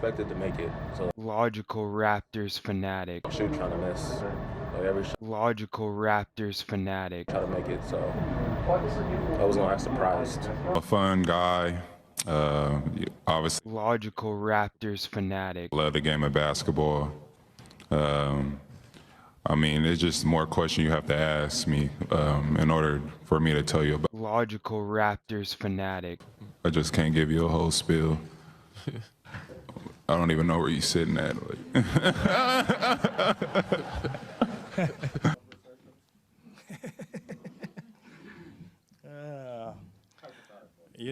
expected to make it. So Logical Raptors fanatic. shoot trying to miss. Like every shot Logical Raptors fanatic. try to make it. So I was gonna act surprised. A fun guy. Obviously Logical Raptors fanatic. love the game of basketball. I mean, it's just more questions you have to ask me in order for me to tell you about. Logical Raptors fanatic. I just can't give you a whole spiel. I don't even know where you're sitting at.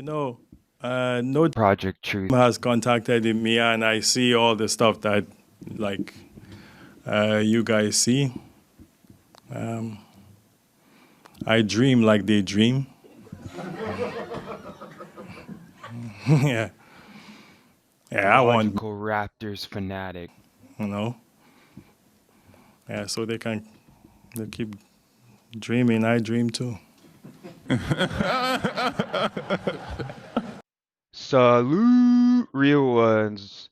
No Project Truth. has contacted me, and I see all the stuff that, like, you guys see. I dream like they dream. Yeah. Yeah, I want, Logical Raptors fanatic. you know. Yeah, so they keep dreaming. I dream too. Salute, real ones.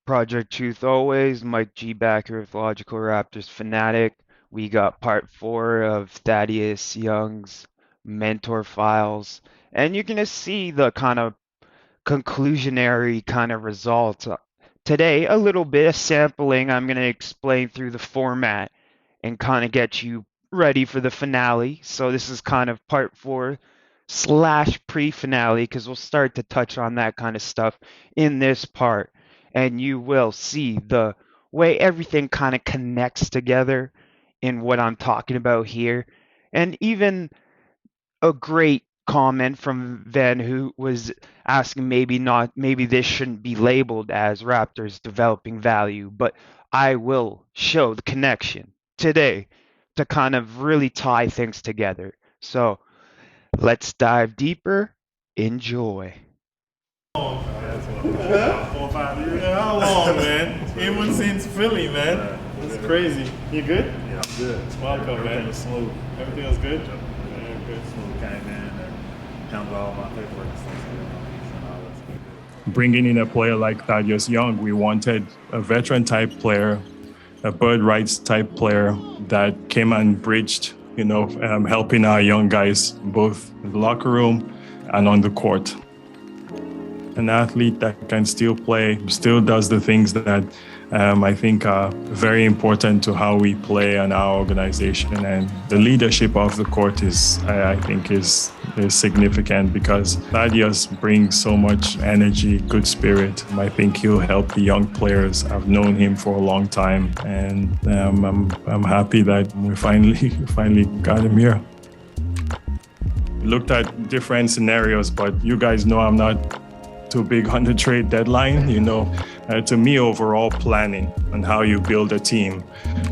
Project Truth always. Mike G back here with Logical Raptors fanatic. We got part 4 of Thaddeus Young's mentor files, and you're gonna see the kind of conclusionary kind of results. Today, a little bit of sampling. I'm going to explain through the format and kind of get you ready for the finale. So this is kind of part 4 / pre-finale because we'll start to touch on that kind of stuff in this part. And you will see the way everything kind of connects together in what I'm talking about here. And even a great comment from Van who was asking maybe this shouldn't be labeled as Raptors developing value, but I will show the connection today to kind of really tie things together. So let's dive deeper. Enjoy. 4 or 5 years. How long, man? Even since Philly, man. It's crazy. You good? Yeah, I'm good. Welcome, Everything man. was smooth. Everything was good? Yeah, good. Smooth came in and handled all my paperwork and stuff. And all that's good. Bringing in a player like Thaddeus Young, we wanted a veteran type player, a bird rights type player that came and bridged, helping our young guys both in the locker room and on the court. An athlete that can still play, still does the things that I think are very important to how we play and our organization. And the leadership of the court I think is significant because Thaddeus brings so much energy, good spirit. I think he'll help the young players. I've known him for a long time, and I'm happy that we finally got him here. Looked at different scenarios, but you guys know I'm not too big on the trade deadline. To me, overall planning and how you build a team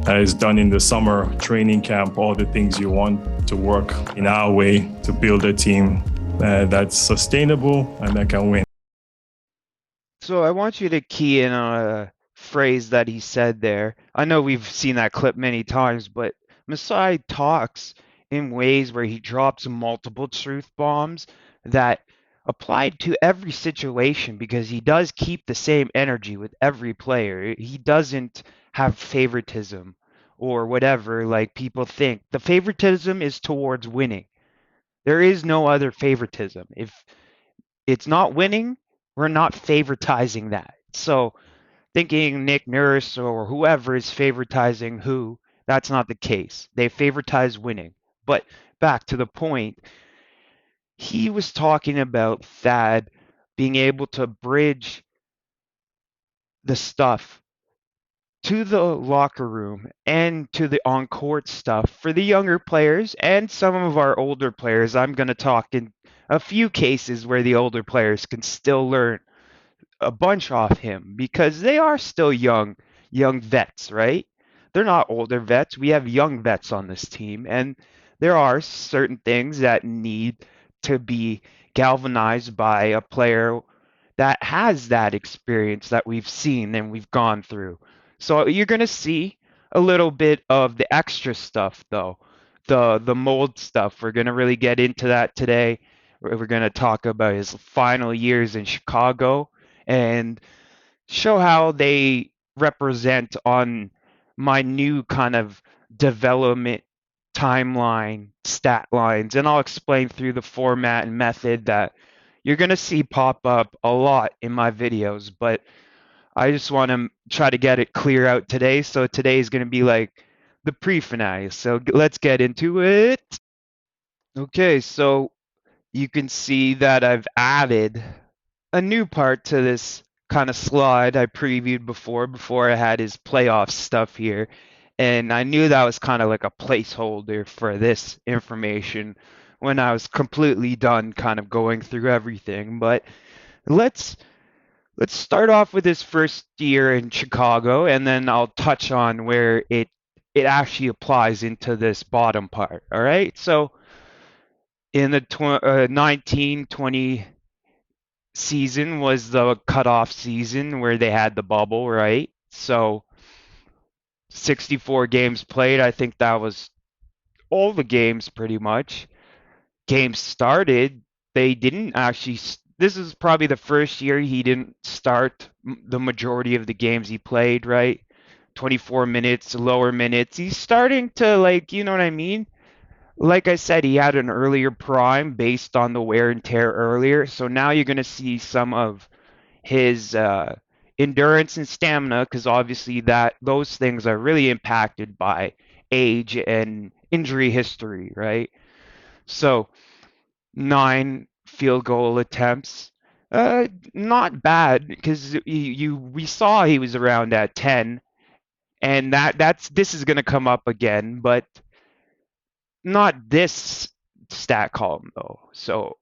is done in the summer training camp, all the things you want to work in our way to build a team that's sustainable and that can win. So I want you to key in on a phrase that he said there. I know we've seen that clip many times, but Masai talks in ways where he drops multiple truth bombs that applied to every situation because he does keep the same energy with every player. He doesn't have favoritism or whatever like people think. The favoritism is towards winning. There is no other favoritism. If it's not winning, we're not favoritizing that. So thinking Nick Nurse or whoever is favoritizing who, that's not the case. They favoritize winning. But back to the point, he was talking about Thad being able to bridge the stuff to the locker room and to the on-court stuff for the younger players and some of our older players. I'm going to talk in a few cases where the older players can still learn a bunch off him because they are still young vets, right? They're not older vets. We have young vets on this team, and there are certain things that need to be galvanized by a player that has that experience that we've seen and we've gone through. So you're going to see a little bit of the extra stuff though. The mold stuff. We're going to really get into that today. We're going to talk about his final years in Chicago and show how they represent on my new kind of development timeline stat lines, and I'll explain through the format and method that you're going to see pop up a lot in my videos, but I just want to try to get it clear out today. So today is going to be like the pre-finale. So let's get into it. Okay, so you can see that I've added a new part to this kind of slide I previewed before I had his playoff stuff here. And I knew that was kind of like a placeholder for this information when I was completely done kind of going through everything. But let's start off with his first year in Chicago, and then I'll touch on where it actually applies into this bottom part. All right. So in the 1920 season was the cutoff season where they had the bubble, right? So 64 games played. I think that was all the games pretty much. Games started. They didn't actually. This is probably the first year he didn't start the majority of the games he played, right? 24 minutes, lower minutes. He's starting to, like, you know what I mean? Like I said, he had an earlier prime based on the wear and tear earlier. So now you're going to see some of his endurance and stamina, because obviously that those things are really impacted by age and injury history, right? So 9 field goal attempts, not bad, because we saw he was around at 10, and this is going to come up again, but not this stat column though. So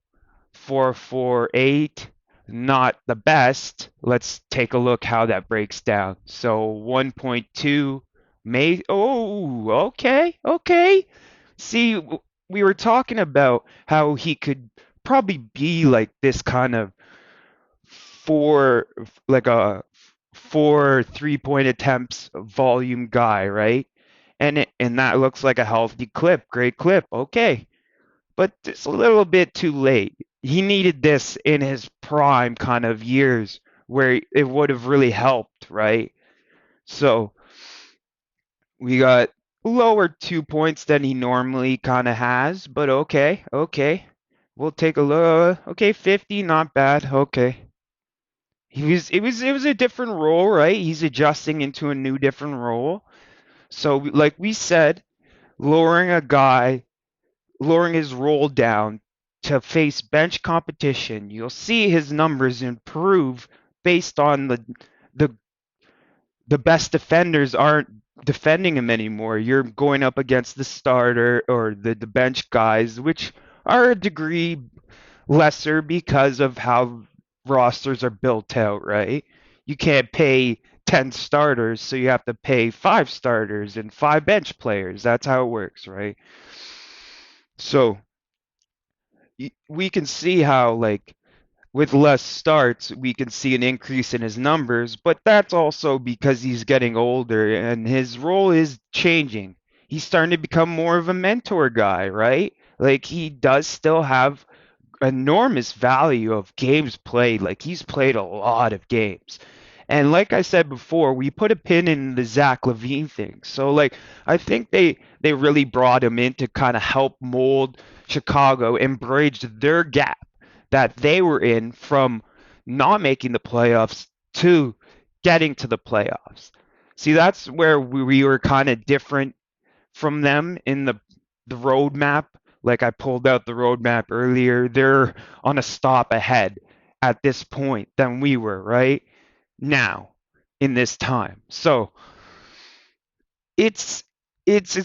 448, not the best. Let's take a look how that breaks down. So 1.2 may. Oh, okay. See, we were talking about how he could probably be like this kind of four, like a 4 3-point attempts volume guy, right? And that looks like a healthy clip, great clip. Okay, but it's a little bit too late. He needed this in his prime kind of years where it would have really helped, right? So we got lower 2 points than he normally kind of has, but okay. We'll take a look. Okay, 50, not bad. Okay. It was a different role, right? He's adjusting into a new different role. So like we said, lowering his role down to face bench competition, you'll see his numbers improve based on the the best defenders aren't defending him anymore. You're going up against the starter or the bench guys, which are a degree lesser because of how rosters are built out, right? You can't pay 10 starters, so you have to pay 5 starters and 5 bench players. That's how it works, right? So we can see how, like, with less starts, we can see an increase in his numbers, but that's also because he's getting older and his role is changing. He's starting to become more of a mentor guy, right? Like, he does still have enormous value of games played. Like, he's played a lot of games. And like I said before, we put a pin in the Zach LaVine thing. So, like, I think they really brought him in to kind of help mold Chicago and bridge their gap that they were in from not making the playoffs to getting to the playoffs. See, that's where we were kind of different from them in the roadmap. Like, I pulled out the roadmap earlier. They're on a stop ahead at this point than we were, right? Now, in this time. So it's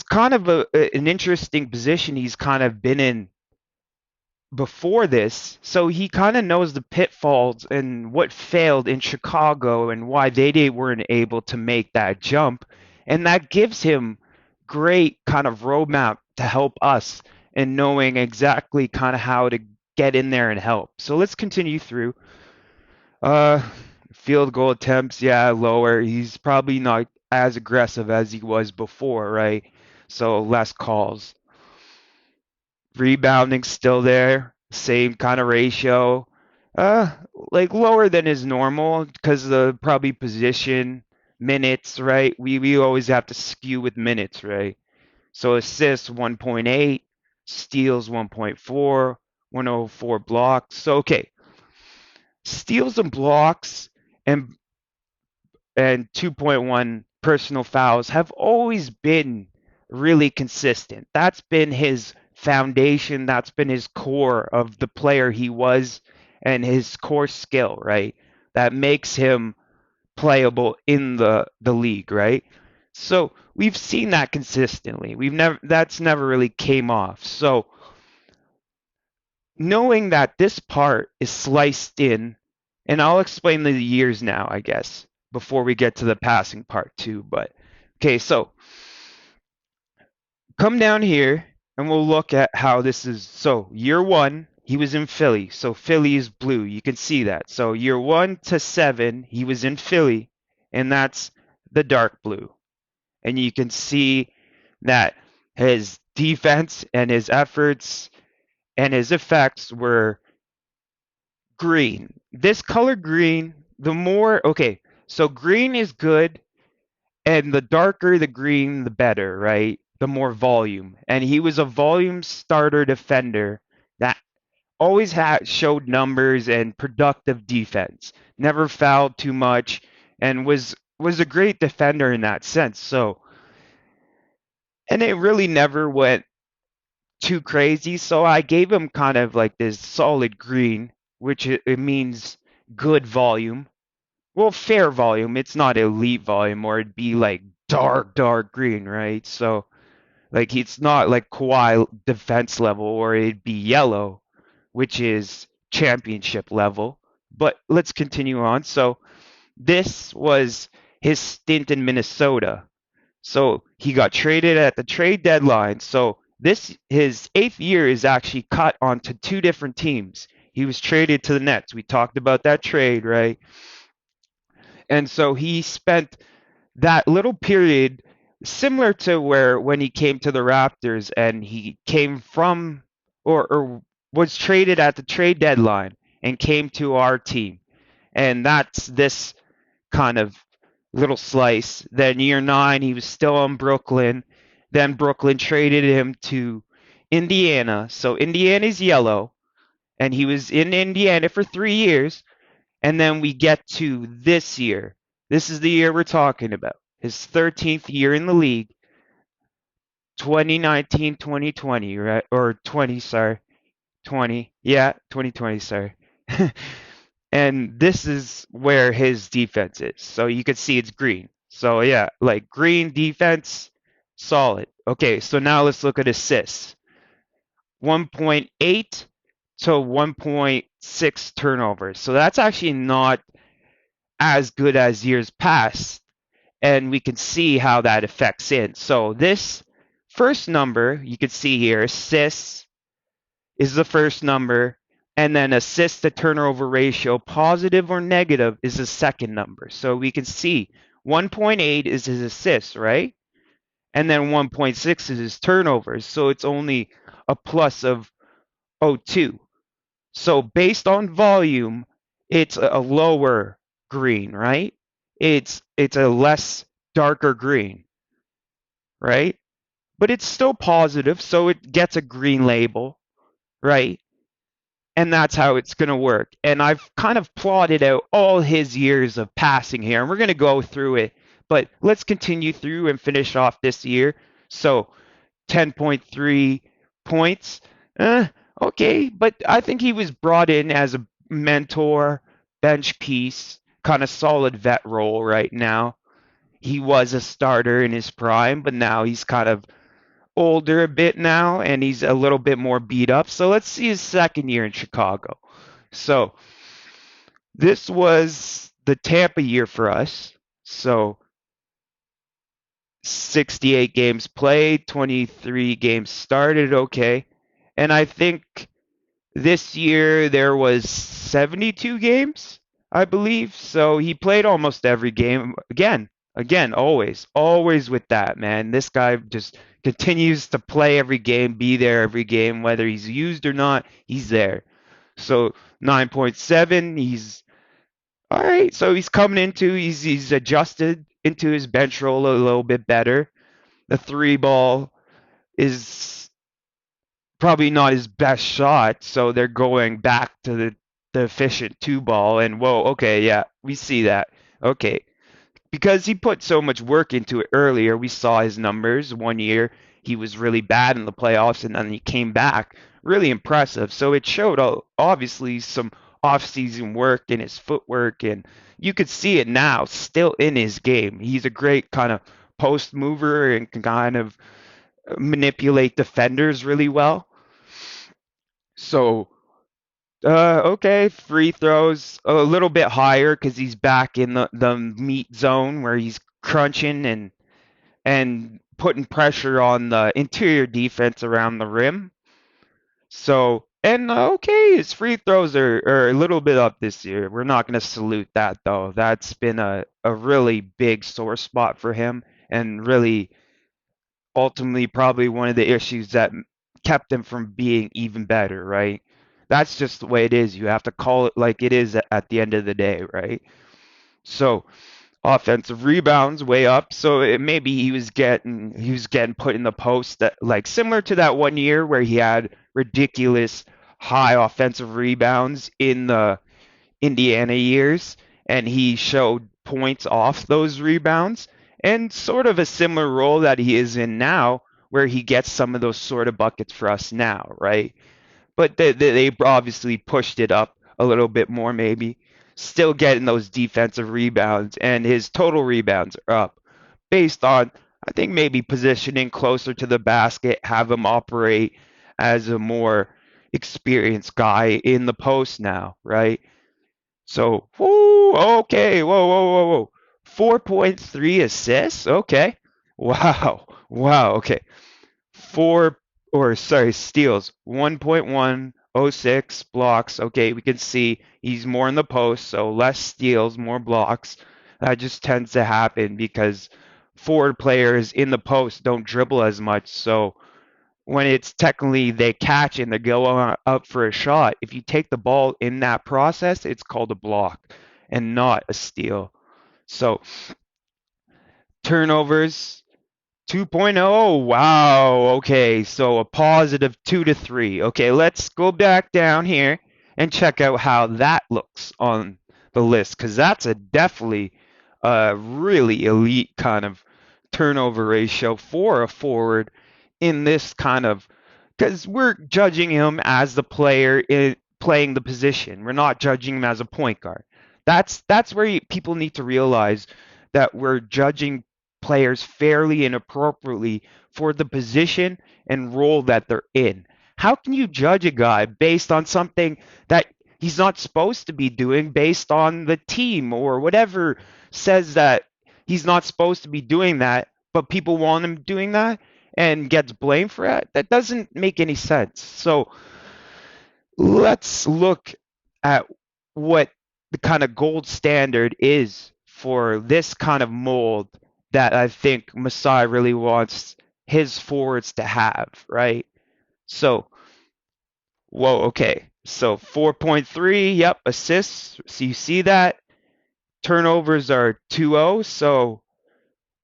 kind of an interesting position he's kind of been in before this, so he kind of knows the pitfalls and what failed in Chicago and why they weren't able to make that jump, and that gives him great kind of roadmap to help us in knowing exactly kind of how to get in there and help. So let's continue through. Uh, Field goal attempts, yeah, lower. He's probably not as aggressive as he was before, right? So less calls. Rebounding still there, same kind of ratio. Like lower than his normal because the probably position, minutes, right? We always have to skew with minutes, right? So assists 1.8, steals 1.4, 104 blocks. So okay, steals and blocks and 2.1 personal fouls have always been really consistent. That's been his foundation, that's been his core of the player he was and his core skill, right? That makes him playable in the league, right? So we've seen that consistently. That's never really came off. So knowing that this part is sliced in, and I'll explain the years now, I guess, before we get to the passing part too. But okay, so come down here and we'll look at how this is. So year 1, he was in Philly. So Philly is blue. You can see that. So year 1 to 7, he was in Philly, and that's the dark blue. And you can see that his defense and his efforts and his effects were green. This color green, the more, okay, so green is good, and the darker the green, the better, right? The more volume. And he was a volume starter defender that always had showed numbers and productive defense. Never fouled too much and was a great defender in that sense. So, and it really never went too crazy. So I gave him kind of like this solid green, which it means good volume. Well, fair volume. It's not elite volume, or it'd be like dark green, right? So like it's not like Kawhi defense level, or it'd be yellow, which is championship level. But let's continue on. So this was his stint in Minnesota. So he got traded at the trade deadline. So this his 8th year is actually cut onto 2 different teams. He was traded to the Nets. We talked about that trade, right? And so he spent that little period similar to where when he came to the Raptors and he came from or was traded at the trade deadline and came to our team. And that's this kind of little slice. Then year 9, he was still in Brooklyn. Then Brooklyn traded him to Indiana. So Indiana's yellow, and he was in Indiana for 3 years. And then we get to this year. This is the year we're talking about. His 13th year in the league. 2019-2020, right? Or 20, sorry. 20. Yeah, 2020, sorry. And this is where his defense is. So you can see it's green. So yeah, like green defense, solid. Okay, so now let's look at assists. 1.8 to 1.6 turnovers. So that's actually not as good as years past. And we can see how that affects in. So this first number, you can see here, assists is the first number. And then assist to turnover ratio, positive or negative, is the second number. So we can see 1.8 is his assists, right? And then 1.6 is his turnovers. So it's only a plus of 0.2. So based on volume, it's a lower green, right? It's a less darker green, right? But it's still positive, so it gets a green label, right? And that's how it's going to work. And I've kind of plotted out all his years of passing here, and we're going to go through it. But let's continue through and finish off this year. So 10.3 points. Okay, but I think he was brought in as a mentor, bench piece, kind of solid vet role right now. He was a starter in his prime, but now he's kind of older a bit now, and he's a little bit more beat up. So let's see his second year in Chicago. So this was the Tampa year for us. So 68 games played, 23 games started, okay. And I think this year there was 72 games, I believe. So he played almost every game. Again, always with that, man. This guy just continues to play every game, be there every game, whether he's used or not, he's there. So 9.7, he's all right. So he's coming into, he's adjusted into his bench role a little bit better. The three ball is probably not his best shot, so they're going back to the efficient two ball. And whoa, okay, yeah, we see that. Okay, because he put so much work into it earlier. We saw his numbers. One year he was really bad in the playoffs, and then he came back really impressive. So it showed obviously some off-season work in his footwork, and you could see it now still in his game. He's a great kind of post mover and can kind of manipulate defenders really well. So okay, free throws a little bit higher because he's back in the meat zone where he's crunching and putting pressure on the interior defense around the rim. So, and okay, his free throws are a little bit up this year. We're not going to salute that though. That's been a really big sore spot for him and really ultimately probably one of the issues that kept him from being even better, right? That's just the way it is. You have to call it like it is at the end of the day, right? So offensive rebounds way up. So maybe he was getting put in the post that like similar to that one year where he had ridiculous high offensive rebounds in the Indiana years, and he showed points off those rebounds, and sort of a similar role that he is in now, where he gets some of those sort of buckets for us now, right? But they obviously pushed it up a little bit more, maybe. Still getting those defensive rebounds, and his total rebounds are up based on, I think, maybe positioning closer to the basket, have him operate as a more experienced guy in the post now, right? So, whoo, okay, whoa. 4.3 assists? Okay. Wow. Wow, okay. Steals. 1.106 blocks. Okay, we can see he's more in the post, so less steals, more blocks. That just tends to happen because forward players in the post don't dribble as much, so when it's technically they catch and they go up for a shot, if you take the ball in that process, it's called a block and not a steal. So turnovers 2.0. Wow. Okay. So a positive 2 to 3. Okay. Let's go back down here and check out how that looks on the list because that's a definitely a really elite kind of turnover ratio for a forward in this kind of because we're judging him as the player playing the position. We're not judging him as a point guard. That's where people need to realize that we're judging players fairly and appropriately for the position and role that they're in. How can you judge a guy based on something that he's not supposed to be doing based on the team or whatever says that he's not supposed to be doing that, but people want him doing that and gets blamed for it? That doesn't make any sense. So let's look at what the kind of gold standard is for this kind of mold that I think Masai really wants his forwards to have, right? So, whoa, okay. So 4.3, yep, assists. So you see that. Turnovers are 2-0, so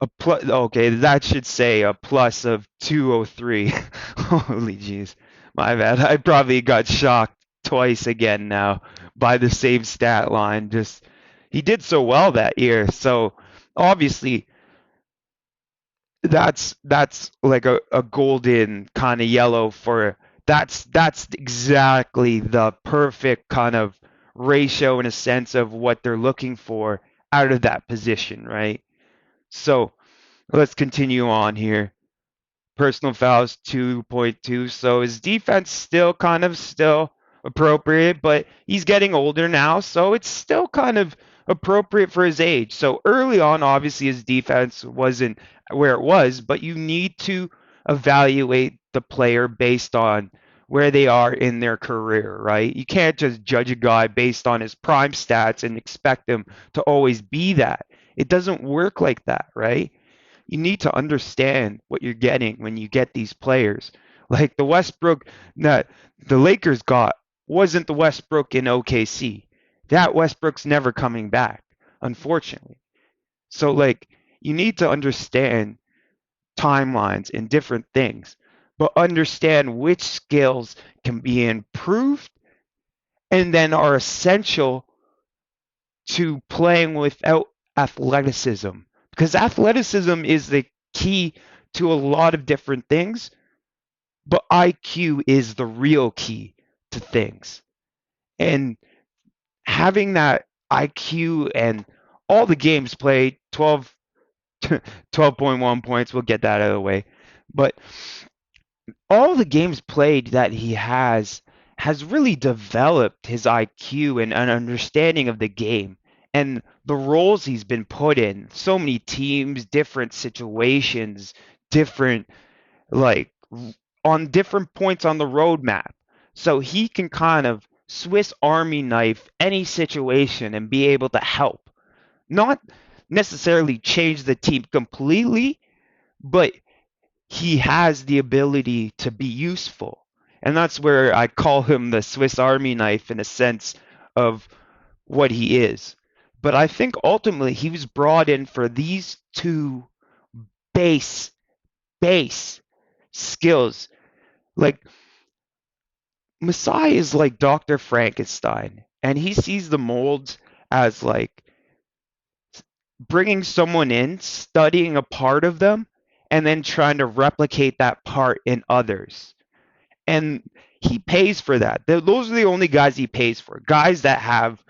okay, that should say a plus of 203. Holy jeez. My bad. I probably got shocked twice again now by the same stat line. Just he did so well that year. So obviously that's like a golden kind of yellow for that's exactly the perfect kind of ratio in a sense of what they're looking for out of that position, right? So let's continue on here. Personal fouls 2.2. So his defense still appropriate, but he's getting older now, so it's still kind of appropriate for his age. So early on, obviously his defense wasn't where it was, but you need to evaluate the player based on where they are in their career, right? You can't just judge a guy based on his prime stats and expect him to always be that. It doesn't work like that, right? You need to understand what you're getting when you get these players. Like the Lakers got wasn't the Westbrook in OKC. That Westbrook's never coming back, unfortunately. So like you need to understand timelines and different things, but understand which skills can be improved and then are essential to playing without athleticism. Because athleticism is the key to a lot of different things, but IQ is the real key to things. And having that IQ and all the games played, 12.1 points, we'll get that out of the way. But all the games played that he has really developed his IQ and an understanding of the game and the roles he's been put in. So many teams, different situations, different like on different points on the roadmap. So he can kind of Swiss Army knife any situation and be able to help. Not necessarily change the team completely, but he has the ability to be useful. And that's where I call him the Swiss Army knife in a sense of what he is. But I think ultimately he was brought in for these two base skills. Like Masai is like Dr. Frankenstein, and he sees the molds as like bringing someone in, studying a part of them, and then trying to replicate that part in others. And he pays for that. Those are the only guys he pays for. Guys that have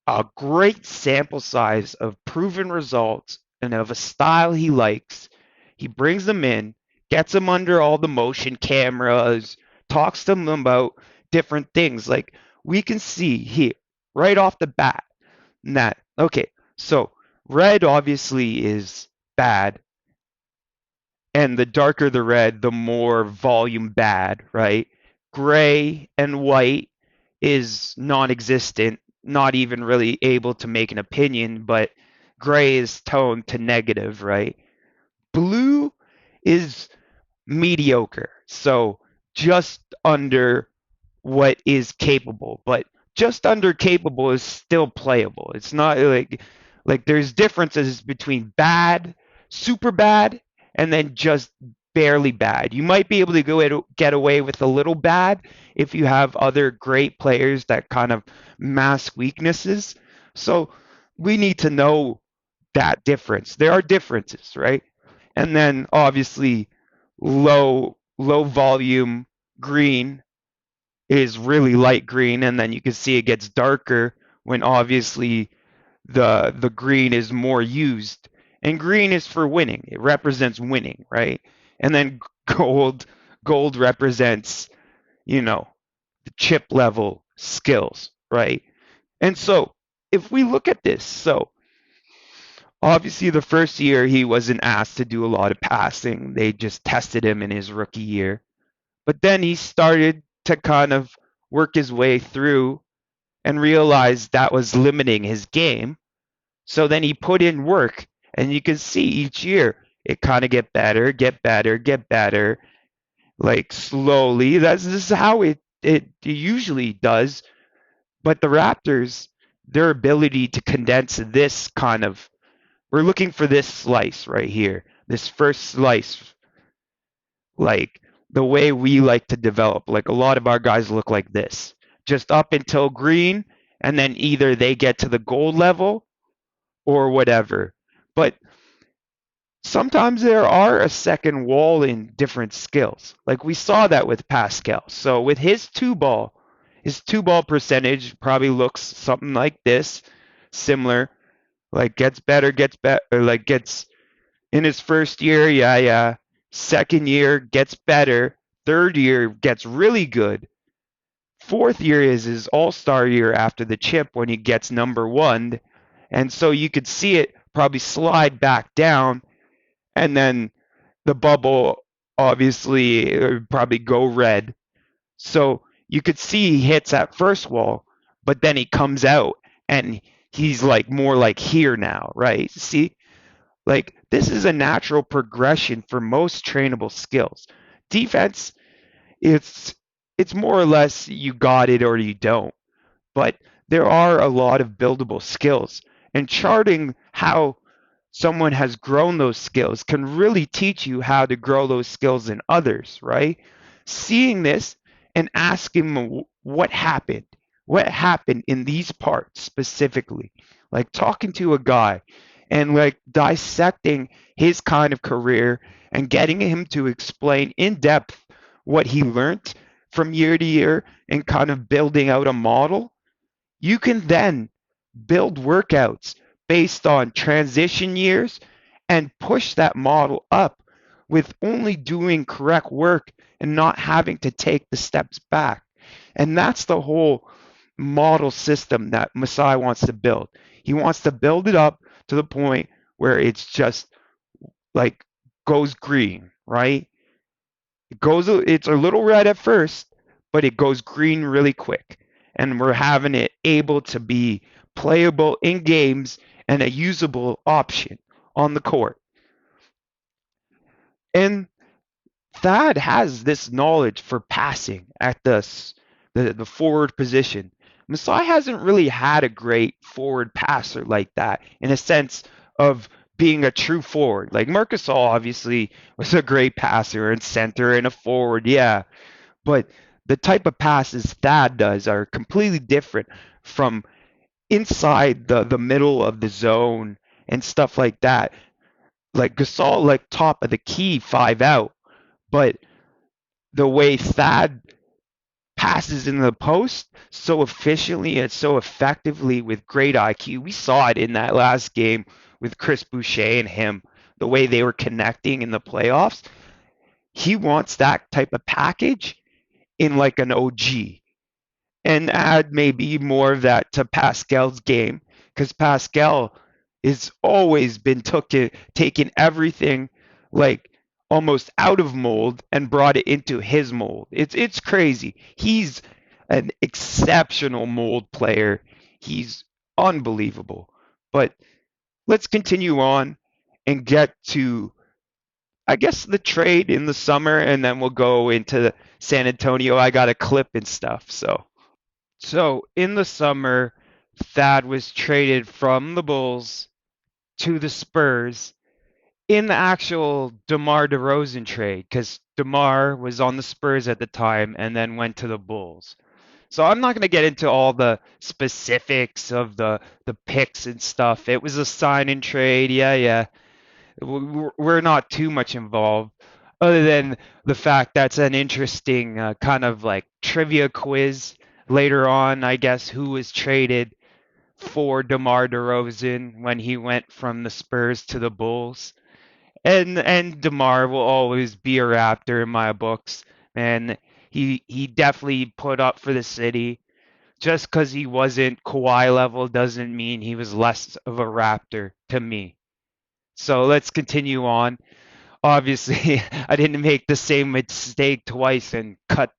a great sample size of proven results and of a style he likes. He brings them in, gets them under all the motion cameras, talks to them about different things. Like we can see here, right off the bat, that, okay, so red obviously is bad. And the darker the red, the more volume bad, right? Gray and white is non-existent, not even really able to make an opinion, but gray is toned to negative, right? Blue is mediocre, so just under what is capable, but just under capable is still playable. It's not like there's differences between bad, super bad, and then just barely bad. You might be able to get away with a little bad if you have other great players that kind of mask weaknesses. So we need to know that difference. There are differences, right? And then obviously low volume green is really light green, and then you can see it gets darker when obviously the green is more used. And green is for winning. It represents winning, right? And then gold represents, the chip level skills, right? And so if we look at this, so obviously the first year he wasn't asked to do a lot of passing. They just tested him in his rookie year. But then he started to kind of work his way through and realized that was limiting his game. So then he put in work, and you can see each year it kind of get better, like slowly. This is how it usually does. But the Raptors, their ability to condense this kind of, we're looking for this slice right here, this first slice, like the way we like to develop. Like a lot of our guys look like this, just up until green, and then either they get to the gold level or whatever. But sometimes there are a second wall in different skills. Like we saw that with Pascal. So with his two ball percentage probably looks something like this, similar, like gets better, like gets in his first year, yeah. Second year gets better. Third year gets really good. Fourth year is his all-star year after the chip when he gets number one. And so you could see it probably slide back down, and then the bubble obviously would probably go red. So you could see he hits that first wall, but then he comes out and he's like more like here now, right? See? Like this is a natural progression for most trainable skills. Defense, it's it's more or less you got it or you don't. But there are a lot of buildable skills, and charting how someone has grown those skills can really teach you how to grow those skills in others, right? Seeing this and asking them what happened in these parts specifically, like talking to a guy and like dissecting his kind of career and getting him to explain in depth what he learned from year to year and kind of building out a model. You can then build workouts based on transition years and push that model up with only doing correct work and not having to take the steps back. And that's the whole model system that Masai wants to build. He wants to build it up to the point where it's just like goes green, right? It's a little red at first, but it goes green really quick. And we're having it able to be playable in games and a usable option on the court. And Thad has this knowledge for passing at the forward position. Masai hasn't really had a great forward passer like that in a sense of being a true forward. Like Marcus All obviously was a great passer and center and a forward, yeah. But the type of passes Thad does are completely different from inside the middle of the zone and stuff like that. Like Gasol, like top of the key, 5 out. But the way Thad passes in the post so efficiently and so effectively with great IQ, we saw it in that last game with Chris Boucher and him, the way they were connecting in the playoffs. He wants that type of package in like an OG and add maybe more of that to Pascal's game because Pascal has always been taking everything like almost out of mold and brought it into his mold. It's crazy. He's an exceptional mold player. He's unbelievable. But let's continue on and get to I guess the trade in the summer and then we'll go into San Antonio. I got a clip and stuff. So in the summer, Thad was traded from the Bulls to the Spurs in the actual DeMar DeRozan trade because DeMar was on the Spurs at the time and then went to the Bulls. So I'm not going to get into all the specifics of the picks and stuff. It was a sign and trade. Yeah. We're not too much involved other than the fact that's an interesting kind of like trivia quiz later on, I guess, who was traded for DeMar DeRozan when he went from the Spurs to the Bulls. And DeMar will always be a Raptor in my books. And he definitely put up for the city. Just because he wasn't Kawhi level doesn't mean he was less of a Raptor to me. So let's continue on. Obviously, I didn't make the same mistake twice and cut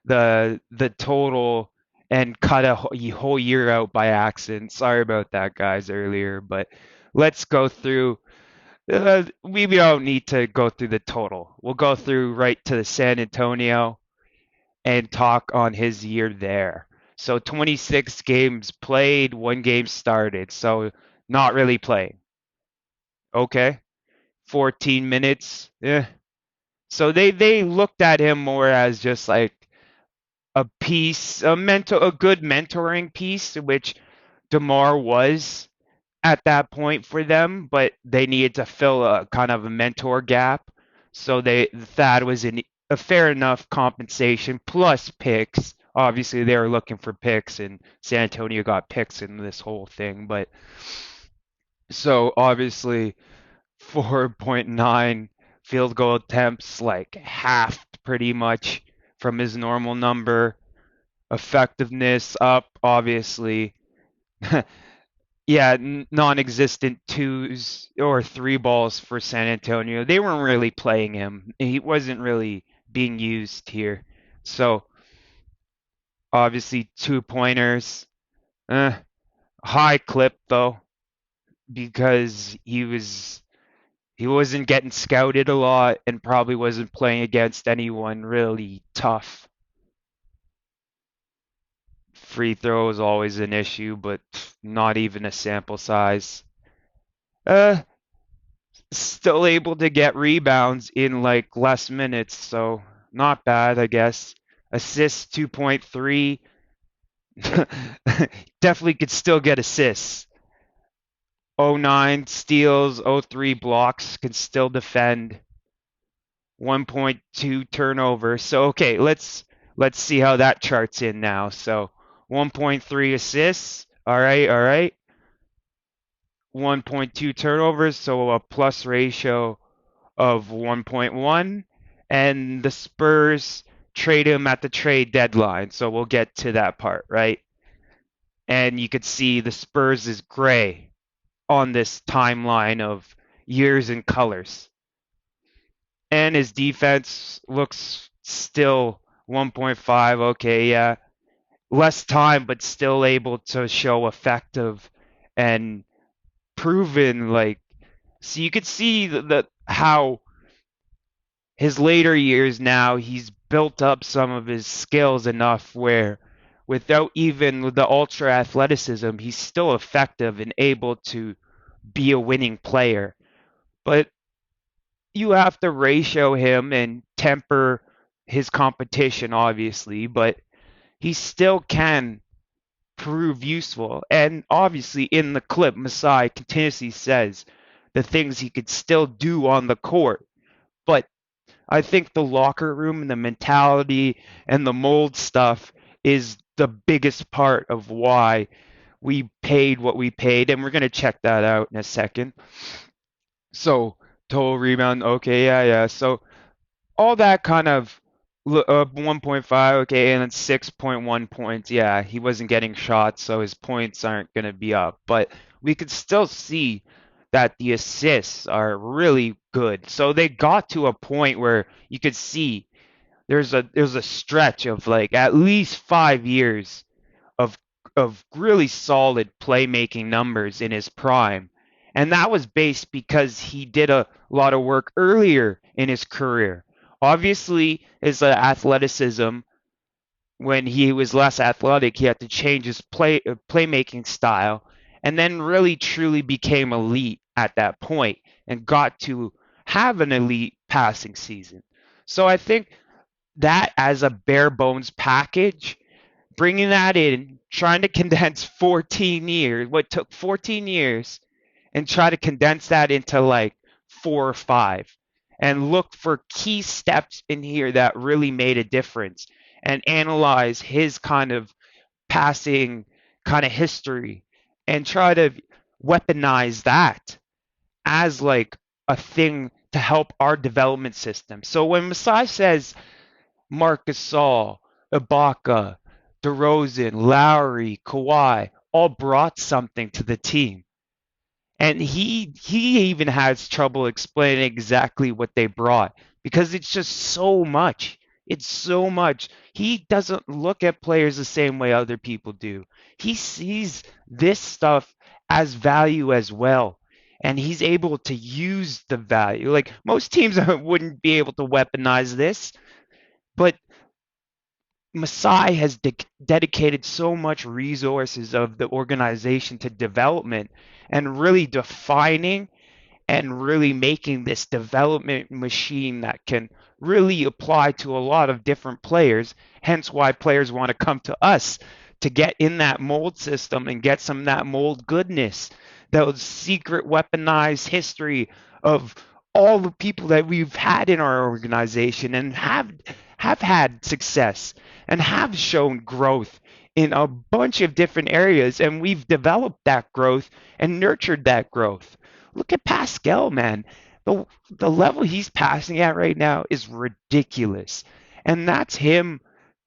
the total and cut a whole year out by accident. Sorry about that, guys, earlier. But let's go through. We don't need to go through the total. We'll go through right to the San Antonio and talk on his year there. So 26 games played, 1 game started. So not really playing. Okay. 14 minutes. Yeah. So they looked at him more as just like a piece, a good mentoring piece, which DeMar was at that point for them, but they needed to fill a kind of a mentor gap. So Thad was a fair enough compensation plus picks. Obviously, they were looking for picks, and San Antonio got picks in this whole thing. But so obviously, 4.9 field goal attempts, like half pretty much from his normal number. Effectiveness up, obviously. Yeah, non-existent 2s or 3 balls for San Antonio. They weren't really playing him. He wasn't really being used here. So, obviously, 2-pointers. High clip, though, because he wasn't getting scouted a lot and probably wasn't playing against anyone really tough. Free throw is always an issue, but not even a sample size. Still able to get rebounds in like less minutes, so not bad, I guess. Assists 2.3. Definitely could still get assists. 0.9 steals, 0.3 blocks, can still defend. 1.2 turnovers. So okay, let's see how that charts in now. So 1.3 assists. All right. 1.2 turnovers, so a plus ratio of 1.1. And the Spurs trade him at the trade deadline. So we'll get to that part, right? And you could see the Spurs is gray on this timeline of years and colors. And his defense looks still 1.5. Okay, yeah. Less time, but still able to show effective and proven, like, so you could see how his later years now, he's built up some of his skills enough where without even the ultra athleticism, he's still effective and able to be a winning player. But you have to ratio him and temper his competition, obviously, but he still can prove useful. And obviously, in the clip, Masai continuously says the things he could still do on the court. But I think the locker room and the mentality and the mold stuff is the biggest part of why we paid what we paid. And we're going to check that out in a second. So, total rebound, okay, yeah. So, all that kind of 1.5, okay, and then 6.1 points. Yeah, he wasn't getting shots, so his points aren't going to be up. But we could still see that the assists are really good. So they got to a point where you could see there's a stretch of like at least 5 years of really solid playmaking numbers in his prime. And that was based because he did a lot of work earlier in his career. Obviously, his athleticism, when he was less athletic, he had to change his playmaking style, and then really truly became elite at that point and got to have an elite passing season. So I think that as a bare bones package, bringing that in, trying to condense 14 years, what took 14 years, and try to condense that into like 4 or 5 and look for key steps in here that really made a difference and analyze his kind of passing kind of history and try to weaponize that as like a thing to help our development system. So when Masai says Marc Gasol, Ibaka, DeRozan, Lowry, Kawhi all brought something to the team. And he even has trouble explaining exactly what they brought because it's just so much. It's so much. He doesn't look at players the same way other people do. He sees this stuff as value as well. And he's able to use the value. Like most teams wouldn't be able to weaponize this, but Masai has dedicated so much resources of the organization to development and really defining and really making this development machine that can really apply to a lot of different players. Hence why players want to come to us to get in that mold system and get some of that mold goodness, those secret weaponized history of all the people that we've had in our organization and have had success and have shown growth in a bunch of different areas, and we've developed that growth and nurtured that growth. Look at Pascal, man. The level he's passing at right now is ridiculous. And that's him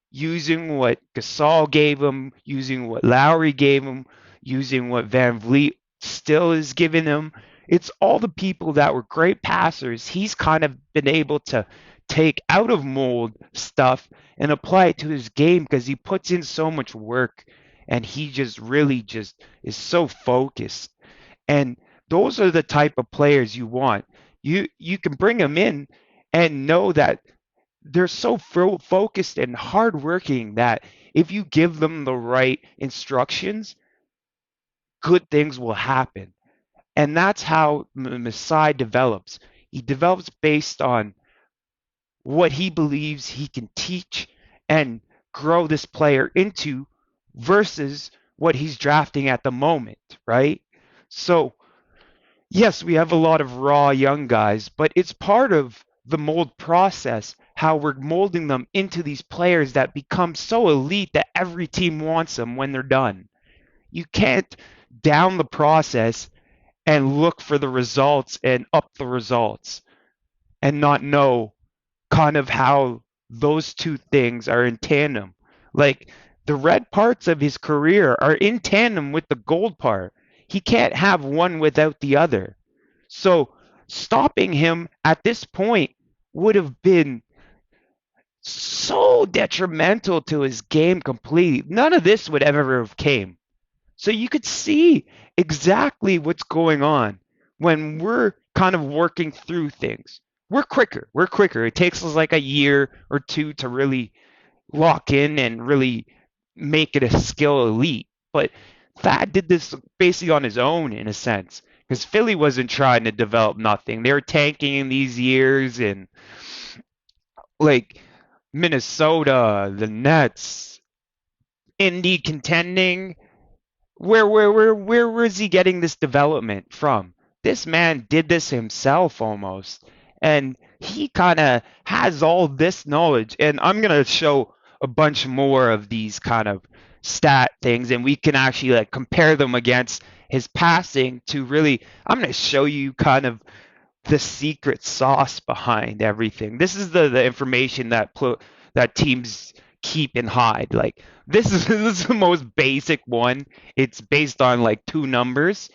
using what Gasol gave him, using what Lowry gave him, using what Van Vliet still is giving him. It's all the people that were great passers. He's kind of been able to take out of mold stuff and apply it to his game because he puts in so much work and he just really just is so focused. And those are the type of players you want. You can bring them in and know that they're so focused and hardworking that If you give them the right instructions, good things will happen. And that's how Masai develops. He develops based on what he believes he can teach and grow this player into versus what he's drafting at the moment, right? So, yes, we have a lot of raw young guys, but it's part of the mold process how we're molding them into these players that become so elite that every team wants them when they're done. You can't down the process and look for the results and up the results and not know kind of how those two things are in tandem. Like the red parts of his career are in tandem with the gold part. He can't have one without the other. So stopping him at this point would have been so detrimental to his game completely. None of this would ever have came. So you could see exactly what's going on when we're kind of working through things. We're quicker. We're quicker. It takes us like a year or two to really lock in and really make it a skill elite. But Thad did this basically on his own in a sense because Philly wasn't trying to develop nothing. They were tanking in these years and like Minnesota, the Nets, Indy contending. Where was he getting this development from? This man did this himself almost, and he kind of has all this knowledge. And I'm gonna show a bunch more of these kind of stat things, and we can actually like compare them against his passing to really. I'm gonna show you kind of the secret sauce behind everything. This is the information that that teams keep and hide. Like this is the most basic one. It's based on like two numbers.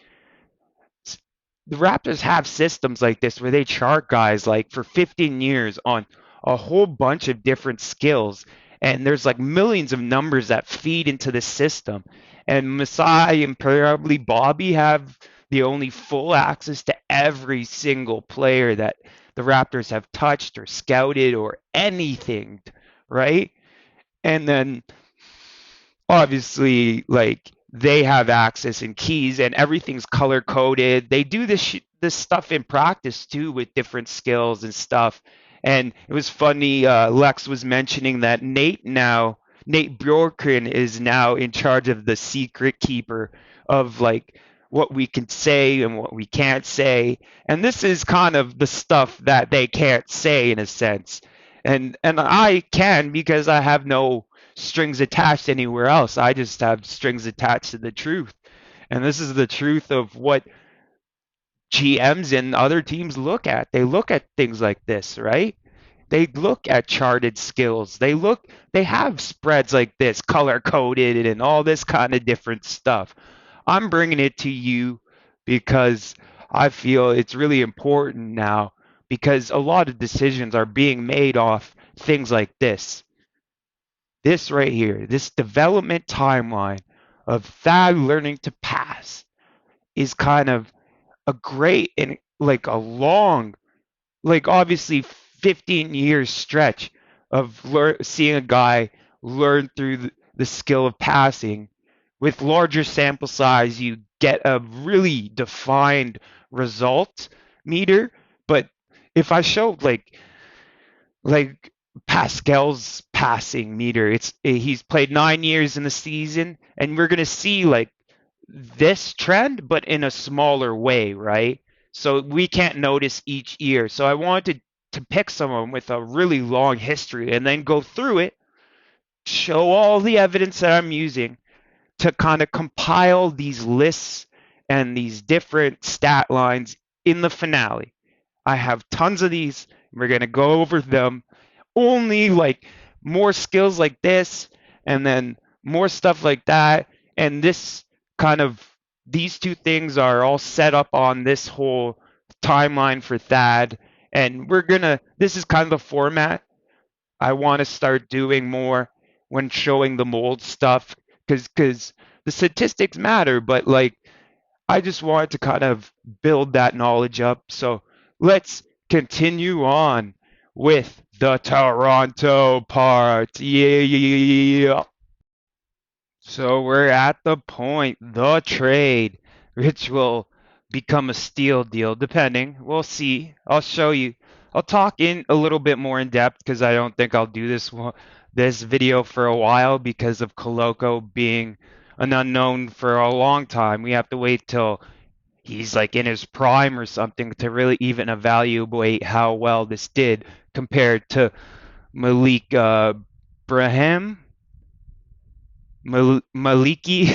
The Raptors have systems like this where they chart guys like for 15 years on a whole bunch of different skills. And there's like millions of numbers that feed into the system. And Masai and probably Bobby have the only full access to every single player that the Raptors have touched or scouted or anything, right? And then obviously like they have access and keys and everything's color coded. They do this stuff in practice too with different skills and stuff. And it was funny. Lex was mentioning that Nate Bjorken is now in charge of the secret keeper of like what we can say and what we can't say. And this is kind of the stuff that they can't say in a sense. And I can because I have no strings attached anywhere else. I just have strings attached to the truth. And this is the truth of what GMs and other teams look at. They look at things like this, right? They look at charted skills. They have spreads like this, color coded and all this kind of different stuff. I'm bringing it to you because I feel it's really important now because a lot of decisions are being made off things like this. This right here, this development timeline of Thad learning to pass is kind of a great and like a long, like obviously 15 years stretch of seeing a guy learn through the skill of passing. With larger sample size, you get a really defined result meter. But if I showed like Pascal's passing meter, he's played 9 years in the season, and we're gonna see like this trend, but in a smaller way, right? So we can't notice each year. So I wanted to pick someone with a really long history and then go through it, show all the evidence that I'm using to kind of compile these lists and these different stat lines in the finale. I have tons of these. We're going to go over them. Only like more skills like this and then more stuff like that. And this kind of, these two things are all set up on this whole timeline for Thad. And this is kind of the format I want to start doing more when showing the mold stuff because the statistics matter, but like I just wanted to kind of build that knowledge up. So let's continue on with the Toronto part. Yeah. So we're at the point, the trade, which will become a steal deal, depending. We'll see. I'll show you. I'll talk in a little bit more in depth because I don't think I'll do this video for a while because of Coloco being an unknown for a long time. We have to wait till he's like in his prime or something to really even evaluate how well this did compared to Malik Brahim. Maliki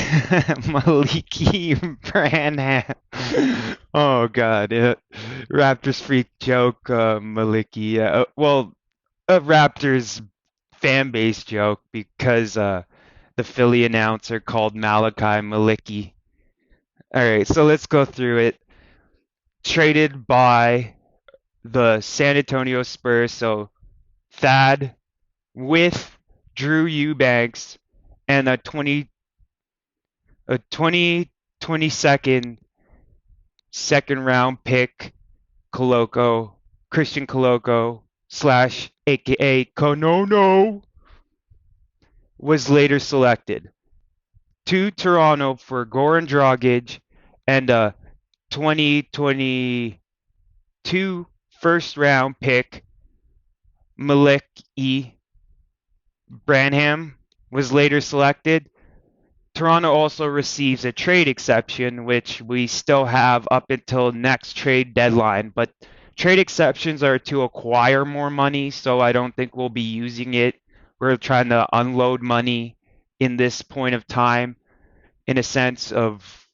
Maliki Branham. Oh God, Raptors freak joke. Maliki. Well, a Raptors fan base joke because the Philly announcer called Malachi Maliki. All right, so let's go through it. Traded by the San Antonio Spurs, so Thad with Drew Eubanks and a 2022nd second round pick Christian Coloco / aka Konono was later selected to Toronto for Goran Dragic and a 2022 first round pick Malik Branham was later selected. Toronto also receives a trade exception, which we still have up until next trade deadline. But trade exceptions are to acquire more money, so I don't think we'll be using it. We're trying to unload money in this point of time, in a sense of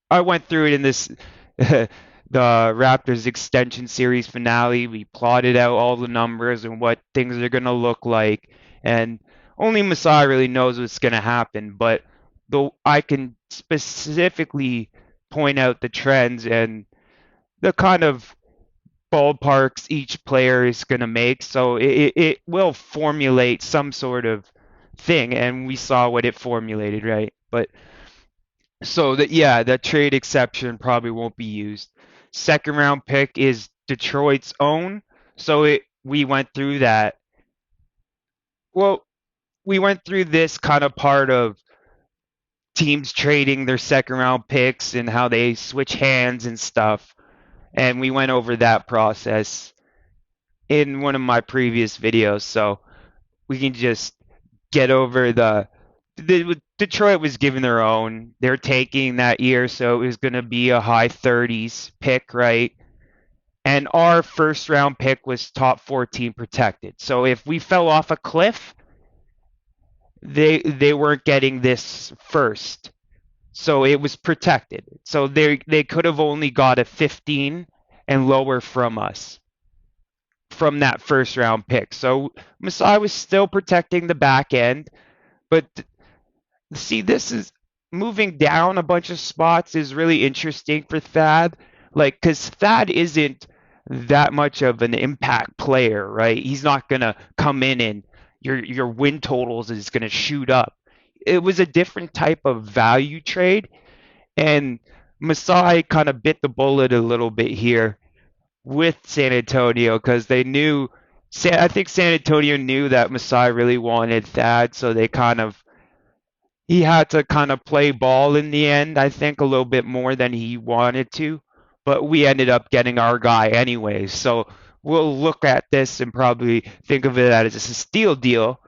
I went through it in this the Raptors extension series finale. We plotted out all the numbers and what things are gonna look like, and only Masai really knows what's gonna happen. But though I can specifically point out the trends and the kind of ballparks each player is gonna make, so it will formulate some sort of thing, and we saw what it formulated, right? But so that yeah, that trade exception probably won't be used. Second round pick is Detroit's own. So we went through that. Well, we went through this kind of part of teams trading their second round picks and how they switch hands and stuff. And we went over that process in one of my previous videos. So we can just get over Detroit was given their own. They're taking that year, so it was going to be a high 30s pick, right? And our first round pick was top 14 protected. So if we fell off a cliff, they weren't getting this first. So it was protected. So they could have only got a 15 and lower from us from that first round pick. So Masai was still protecting the back end, but see, this is moving down a bunch of spots is really interesting for Thad. Like, because Thad isn't that much of an impact player, right? He's not gonna come in and your win totals is gonna shoot up. It was a different type of value trade, and Masai kind of bit the bullet a little bit here with San Antonio because they knew. I think San Antonio knew that Masai really wanted Thad, so he had to kind of play ball in the end, I think, a little bit more than he wanted to. But we ended up getting our guy anyway. So we'll look at this and probably think of it as a steal deal.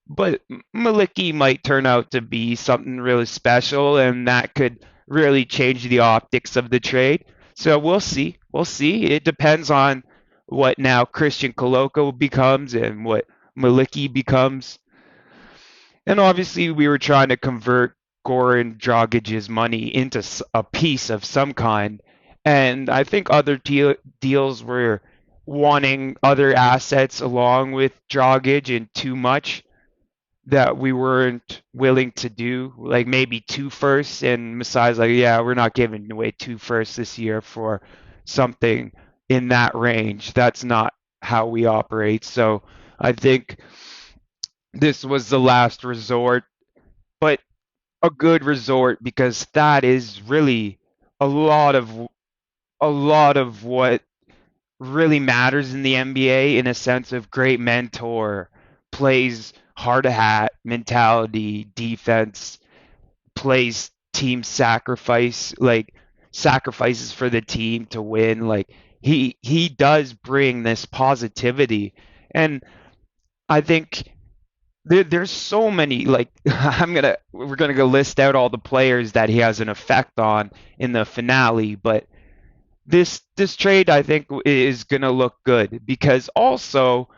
But Maliki might turn out to be something really special, and that could really change the optics of the trade. So we'll see. We'll see. It depends on what now Christian Coloco becomes and what Maliki becomes. And obviously, we were trying to convert Goran Dragic's money into a piece of some kind. And I think other deals were wanting other assets along with Dragic and too much that we weren't willing to do, like maybe 2 firsts. And Masai's like, yeah, we're not giving away 2 firsts this year for something in that range. That's not how we operate. So I think this was the last resort, but a good resort because that is really a lot of what really matters in the NBA in a sense of great mentor, plays hard hat mentality defense, plays team sacrifices for the team to win. Like he does bring this positivity, and I think there's so many like we're gonna go list out all the players that he has an effect on in the finale, but this trade I think is gonna look good because also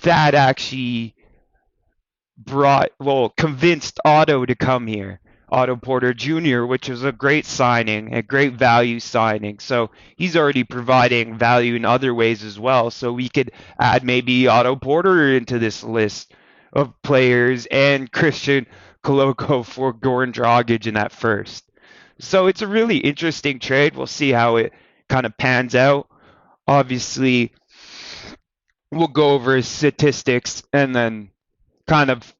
that actually convinced Otto to come here. Otto Porter Jr., which was a great signing, a great value signing. So he's already providing value in other ways as well. So we could add maybe Otto Porter into this list of players and Christian Koloko for Goran Dragic in that first. So it's a really interesting trade. We'll see how it kind of pans out. Obviously, we'll go over his statistics and then kind of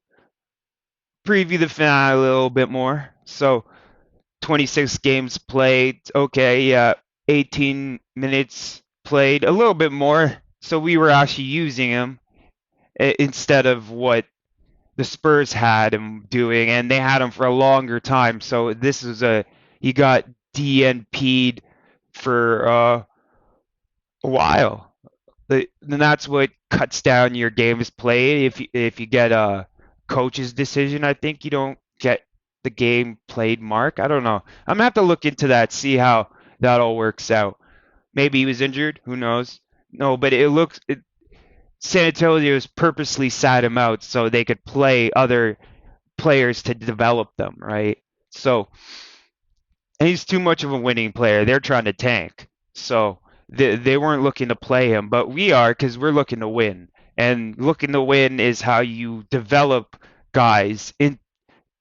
preview the finale a little bit more. So 26 games played. Okay, yeah, 18 minutes played, a little bit more. So we were actually using him instead of what the Spurs had him doing, and they had him for a longer time. So this is he got DNP'd for a while. Then that's what cuts down your games played. If you get a coach's decision, I think you don't get the game played mark. I don't know. I'm gonna have to look into that, see how that all works out. Maybe he was injured. Who knows? No, but San Antonio's purposely sat him out so they could play other players to develop them, right? So, and he's too much of a winning player. They're trying to tank. So they weren't looking to play him, but we are because we're looking to win. And looking to win is how you develop guys,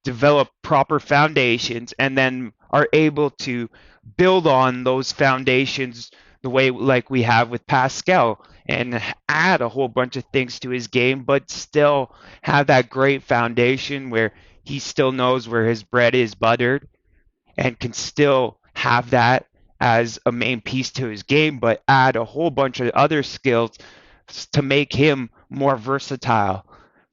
develop proper foundations, and then are able to build on those foundations the way like we have with Pascal and add a whole bunch of things to his game, but still have that great foundation where he still knows where his bread is buttered and can still have that as a main piece to his game, but add a whole bunch of other skills to make him more versatile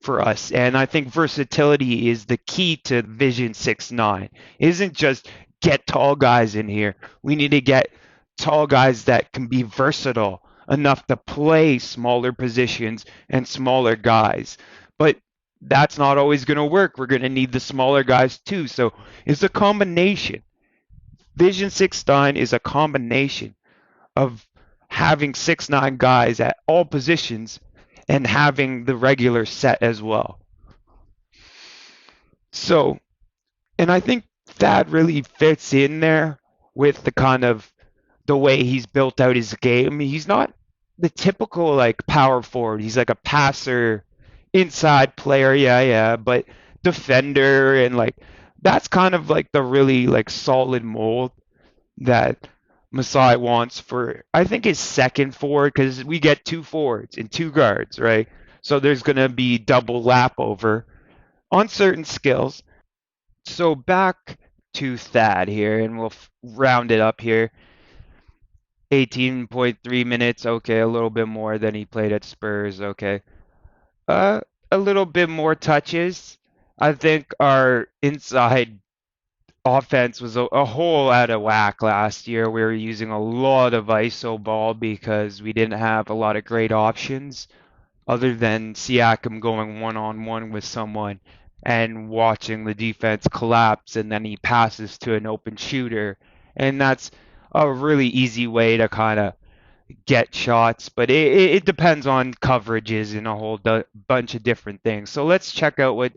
for us. And I think versatility is the key to Vision 6-9. It isn't just get tall guys in here. We need to get tall guys that can be versatile enough to play smaller positions and smaller guys. But that's not always going to work. We're going to need the smaller guys too. So it's a combination. Vision 6-9 is a combination of having 6'9" guys at all positions and having the regular set as well. So, and I think that really fits in there with the kind of the way he's built out his game. He's not the typical like power forward. He's like a passer, inside player, yeah, but defender, and like that's kind of like the really like solid mold that Masai wants for I think his second forward, because we get two forwards and two guards, right? So there's gonna be double lap over on certain skills. So back to Thad here, and we'll round it up here. 18.3 minutes, okay, a little bit more than he played at Spurs, okay. A little bit more touches. I think our inside offense was a whole out of whack last year. We were using a lot of ISO ball because we didn't have a lot of great options other than Siakam going one-on-one with someone and watching the defense collapse, and then he passes to an open shooter. And that's a really easy way to kind of get shots, but it depends on coverages and a whole bunch of different things. So let's check out what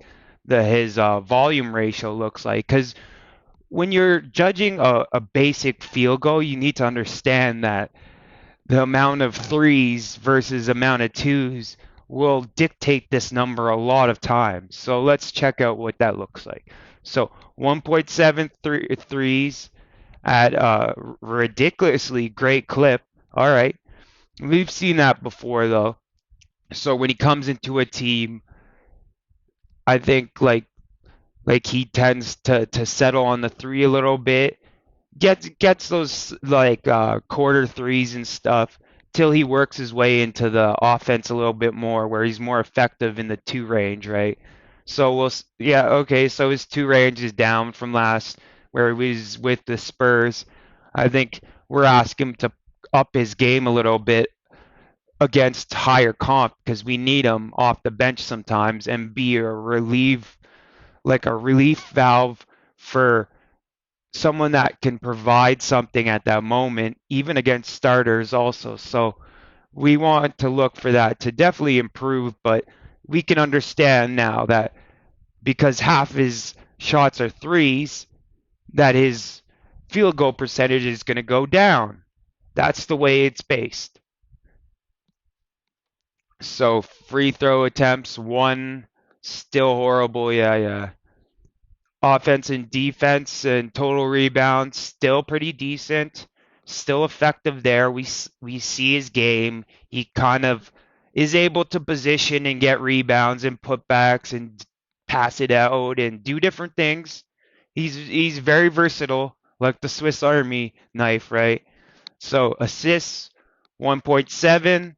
his volume ratio looks like, because when you're judging a basic field goal, you need to understand that the amount of threes versus amount of twos will dictate this number a lot of times. So let's check out what that looks like. So 1.7 threes at a ridiculously great clip. All right. We've seen that before, though. So when he comes into a team, I think like he tends to settle on the three a little bit, gets those like quarter threes and stuff, till he works his way into the offense a little bit more, where he's more effective in the 2 range, right? So okay, so his 2 range is down from last, where he was with the Spurs. I think we're asking him to up his game a little bit against higher comp, because we need him off the bench sometimes and be a relief valve for someone that can provide something at that moment, even against starters also. So we want to look for that to definitely improve, but we can understand now that because half his shots are threes, that his field goal percentage is going to go down. That's the way it's based. So free throw attempts, 1, still horrible. Yeah. Offense and defense and total rebounds, still pretty decent, still effective there. We see his game. He kind of is able to position and get rebounds and putbacks and pass it out and do different things. He's very versatile, like the Swiss Army knife, right? So assists 1.7,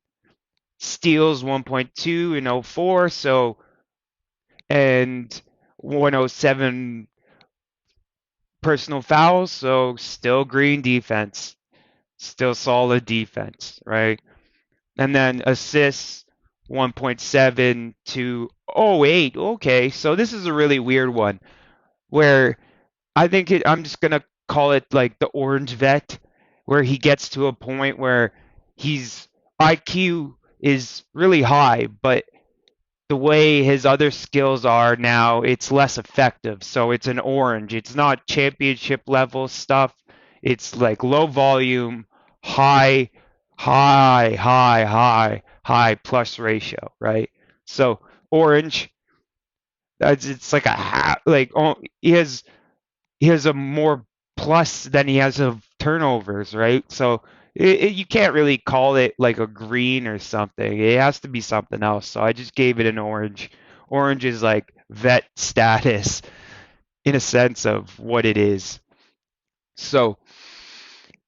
steals 1.2 and 04, so and 107 personal fouls, so still green defense, still solid defense, right? And then assists 1.7 to 08. Okay, so this is a really weird one where I think I'm just going to call it like the orange vet, where he gets to a point where his IQ is really high, but the way his other skills are now, it's less effective. So it's an orange. It's not championship level stuff. It's like low volume, high plus ratio, right? So orange, it's like he has a more plus than he has of turnovers, right? So you can't really call it like a green or something. It has to be something else. So I just gave it an orange. Orange is like vet status in a sense of what it is. So,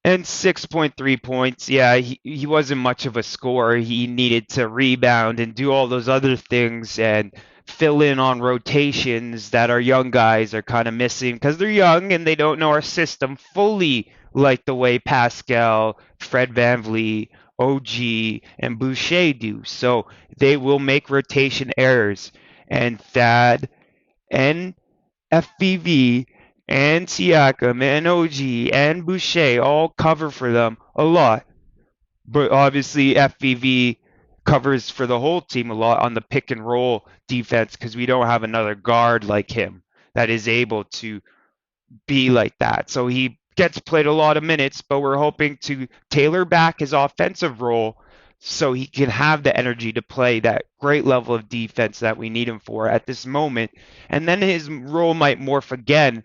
and 6.3 points. Yeah, he wasn't much of a scorer. He needed to rebound and do all those other things and fill in on rotations that our young guys are kind of missing because they're young and they don't know our system fully, like the way Pascal, Fred VanVleet, OG, and Boucher do. So they will make rotation errors. And Thad and FVV and Siakam and OG and Boucher all cover for them a lot. But obviously FVV covers for the whole team a lot on the pick and roll defense because we don't have another guard like him that is able to be like that. So he gets played a lot of minutes, but we're hoping to tailor back his offensive role so he can have the energy to play that great level of defense that we need him for at this moment. And then his role might morph again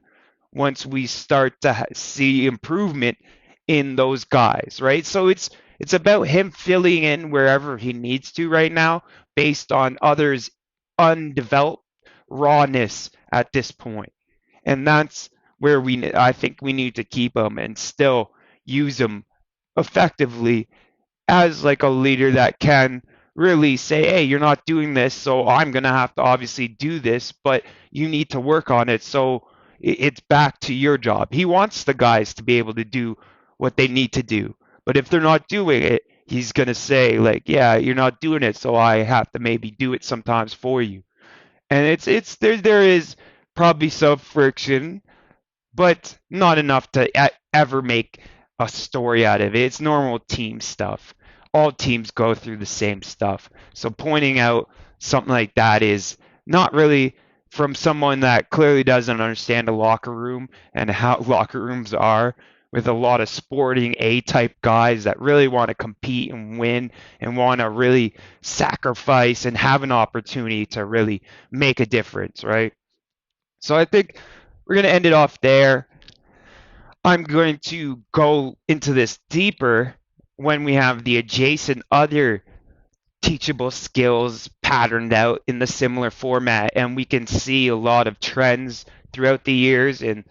once we start to see improvement in those guys, right? So it's about him filling in wherever he needs to right now based on others' undeveloped rawness at this point. And that's where I think we need to keep him and still use him effectively as like a leader that can really say, hey, you're not doing this, so I'm going to have to obviously do this, but you need to work on it. So it's back to your job. He wants the guys to be able to do what they need to do. But if they're not doing it, he's going to say like, yeah, you're not doing it, so I have to maybe do it sometimes for you. And there is probably some friction, but not enough to ever make a story out of it. It's normal team stuff. All teams go through the same stuff. So pointing out something like that is not really from someone that clearly doesn't understand a locker room and how locker rooms are, with a lot of sporting A-type guys that really want to compete and win and want to really sacrifice and have an opportunity to really make a difference, right? So I think we're going to end it off there. I'm going to go into this deeper when we have the adjacent other teachable skills patterned out in the similar format, and we can see a lot of trends throughout the years and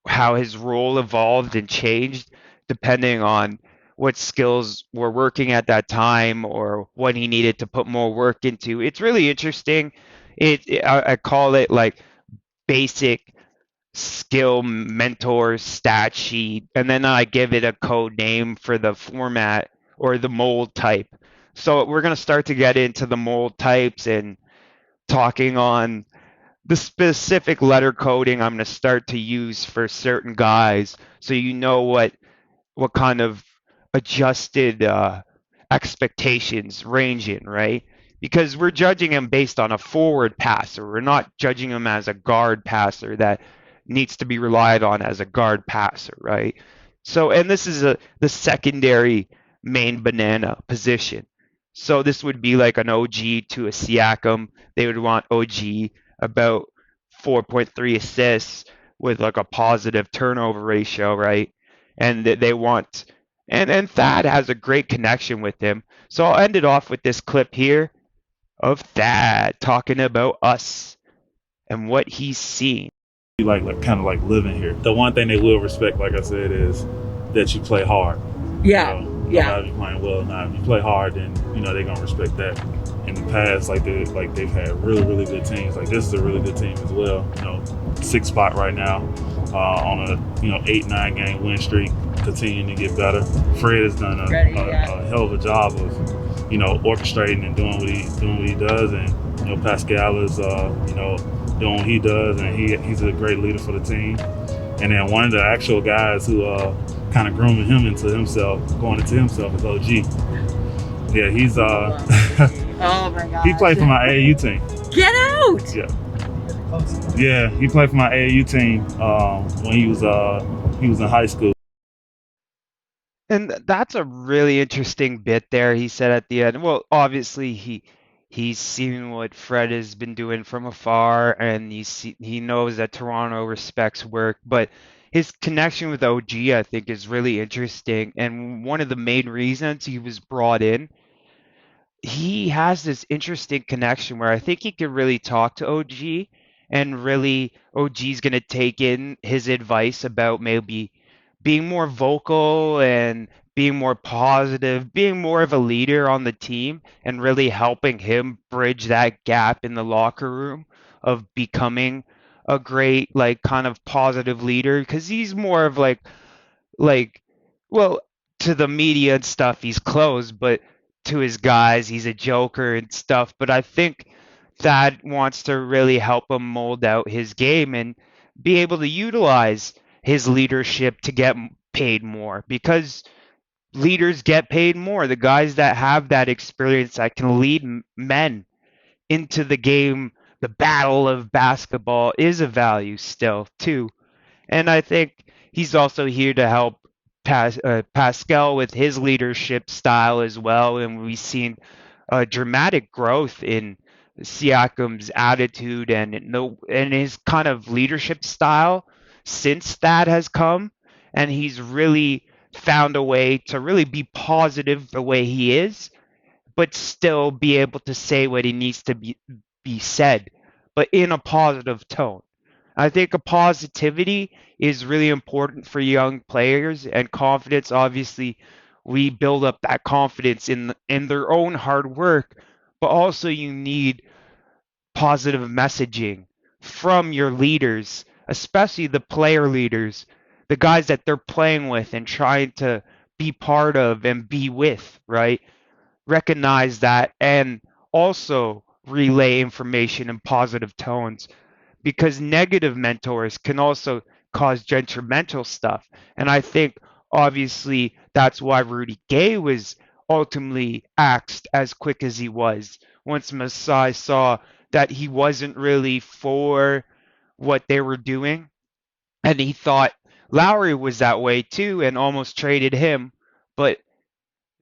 how his role evolved and changed depending on what skills were working at that time or what he needed to put more work into. It's really interesting. I call it like basic skill mentor stat sheet, and then I give it a code name for the format or the mold type. So we're going to start to get into the mold types and talking on the specific letter coding I'm going to start to use for certain guys, so you know what kind of adjusted expectations range in, right? Because we're judging him based on a forward passer. We're not judging him as a guard passer that needs to be relied on as a guard passer, right? So, and this is the secondary main banana position. So this would be like an OG to a Siakam. They would want OG about 4.3 assists with like a positive turnover ratio, right? And they want and Thad has a great connection with him. So I'll end it off with this clip here of Thad talking about us and what he's seen. Like kind of like living here. The one thing they will respect, like I said, is that you play hard. Yeah, No yeah. matter if you're playing well or not, if you play hard, then they're gonna respect that. In the past, they've had really good teams. Like this is a really good team as well. 6th spot right now on a 8-9 game win streak, continuing to get better. Fred has done a hell of a job of orchestrating and doing what he does, and Pascal is doing what he does, and he's a great leader for the team. And then one of the actual guys who kind of grooming him going into himself is OG. Yeah, he's Oh my God. he played for my AAU team. Get out! Yeah, he played for my AAU team when he was in high school. And that's a really interesting bit there he said at the end. Well, obviously he's seen what Fred has been doing from afar, and he knows that Toronto respects work, but his connection with OG, I think, is really interesting. And one of the main reasons he was brought in, he has this interesting connection where I think he could really talk to OG, and really OG's going to take in his advice about maybe being more vocal and being more positive, being more of a leader on the team, and really helping him bridge that gap in the locker room of becoming a great, like, kind of positive leader, because he's more of like well, to the media and stuff he's closed, but to his guys he's a joker and stuff. But I think Thad wants to really help him mold out his game and be able to utilize his leadership to get paid more, because leaders get paid more. The guys that have that experience that can lead men into the game, the battle of basketball, is a value still too. And I think he's also here to help Pascal with his leadership style as well. And we've seen dramatic growth in Siakam's attitude and his kind of leadership style since that has come. And he's really found a way to really be positive the way he is, but still be able to say what he needs to be said, but in a positive tone. I think a positivity is really important for young players, and confidence. Obviously, we build up that confidence in their own hard work, but also you need positive messaging from your leaders, especially the player leaders, the guys that they're playing with and trying to be part of and be with, right? Recognize that and also relay information in positive tones, because negative mentors can also cause detrimental stuff. And I think obviously that's why Rudy Gay was ultimately axed as quick as he was once Masai saw that he wasn't really for what they were doing. And he thought Lowry was that way too and almost traded him. But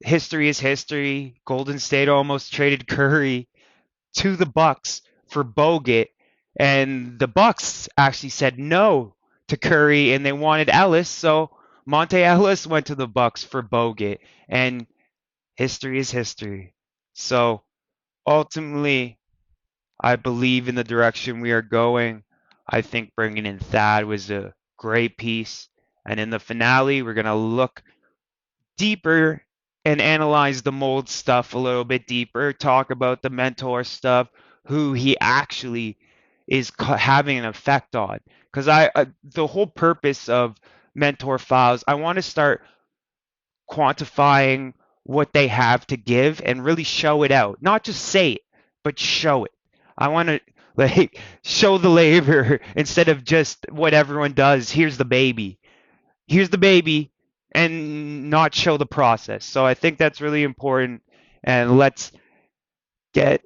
history is history. Golden State almost traded Curry to the Bucks for Bogut, and the Bucks actually said no to Curry, and they wanted Ellis, so Monte Ellis went to the Bucks for Bogut, and history is history. So ultimately, I believe in the direction we are going. I think bringing in Thad was a great piece, and in the finale, we're gonna look deeper and analyze the mold stuff a little bit deeper, talk about the mentor stuff, who he actually is having an effect on. Because the whole purpose of mentor files, I want to start quantifying what they have to give and really show it out. Not just say it, but show it. I want to like show the labor instead of just what everyone does. Here's the baby. Here's the baby, and not show the process. So I think that's really important. And let's get